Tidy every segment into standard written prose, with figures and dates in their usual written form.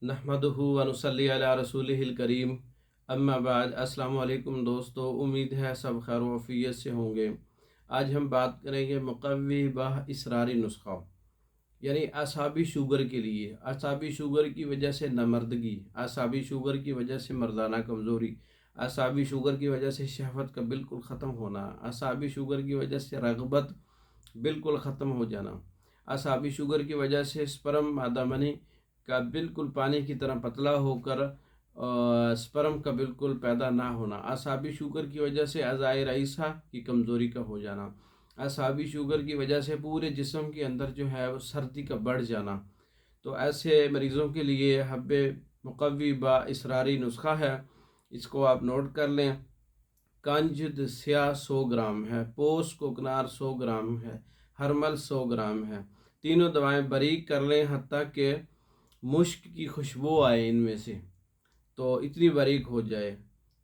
नहमदुहु व नुसल्ली अला रसूलिहिल करीम अम्मा बाद। अस्सलामु अलैकुम दोस्तों, उम्मीद है सब खैर व आफियत से होंगे। आज हम बात करेंगे मुक़व्वी बह इसरारी नुस्खा, यानी असाबी शुगर के लिए। असाबी शुगर की वजह से नमर्दगी, असाबी शुगर की वजह से मर्दाना कमज़ोरी, असाबी शुगर की वजह से शहवत का बिल्कुल ख़त्म होना, असाबी शुगर की वजह से रग़बत बिल्कुल ख़त्म हो जाना, असाबी शुगर की वजह से स्पर्म मादा मनी का बिल्कुल पानी की तरह पतला होकर स्पर्म का बिल्कुल पैदा ना होना, असाबी शुगर की वजह से अज़ाए रईसा की कमज़ोरी का हो जाना, असाबी शुगर की वजह से पूरे जिस्म के अंदर जो है वो सर्दी का बढ़ जाना। तो ऐसे मरीज़ों के लिए हब्बे मुक़व्वी बा इसरारी नुस्खा है, इसको आप नोट कर लें। कंजद स्याह 100 ग्राम है, पोस कोकनार 100 ग्राम है, हरमल 100 ग्राम है। तीनों दवाएं बारीक कर लें हत्ता कि मुश्क की खुशबू आए इनमें से, तो इतनी बारीक हो जाए।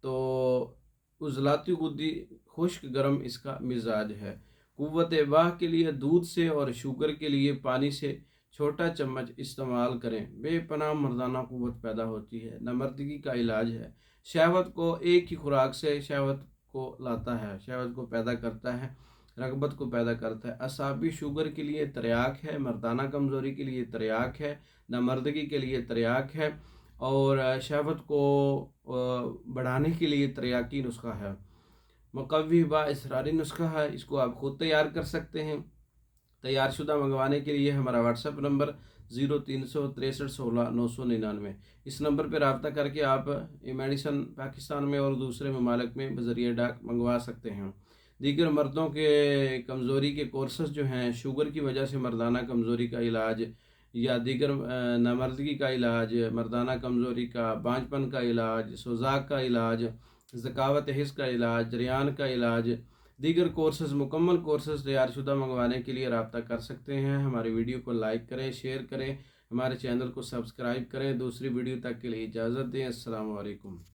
तो उजलाती गुद्दी खुश्क गर्म इसका मिजाज है। कुव्वत बाह के लिए दूध से और शुगर के लिए पानी से छोटा चम्मच इस्तेमाल करें। बेपनाह मर्दाना कुव्वत पैदा होती है, नमर्दगी का इलाज है। शहवत को एक ही खुराक से शहवत को लाता है, शहवत को पैदा करता है, रगबत को पैदा करता है। असाबी शुगर के लिए तरियाक है, मर्दाना कमज़ोरी के लिए तरियाक है, नामर्दगी के लिए तरियाक है, और शहवत को बढ़ाने के लिए तरियाकी नुस्खा है। मुक़व्वी बा इसरारी नुस्खा है, इसको आप ख़ुद तैयार कर सकते हैं। तैयार शुदा मंगवाने के लिए हमारा व्हाट्सएप नंबर 036316 999, इस नंबर पर रब्ता करके आप ये मेडिसन पाकिस्तान में और दूसरे ममालिक में बज़रिए डाक मंगवा सकते हैं। दीगर मर्दों के कमज़ोरी के कोर्सेस जो हैं, शुगर की वजह से मर्दाना कमज़ोरी का इलाज या दीगर नामर्दगी का इलाज, मर्दाना कमज़ोरी का, बांझपन का इलाज, सोजाक का इलाज, ज़कावत हिस्स का इलाज, जरियान का इलाज, दीगर कोर्सेज़, मुकम्मल कोर्सेज़ तैयार शुदा मंगवाने के लिए रब्ता कर सकते हैं। हमारी वीडियो को लाइक करें, शेयर करें, हमारे चैनल को सब्सक्राइब करें। दूसरी वीडियो तक के लिए इजाज़त दें। अस्सलामु अलैकुम।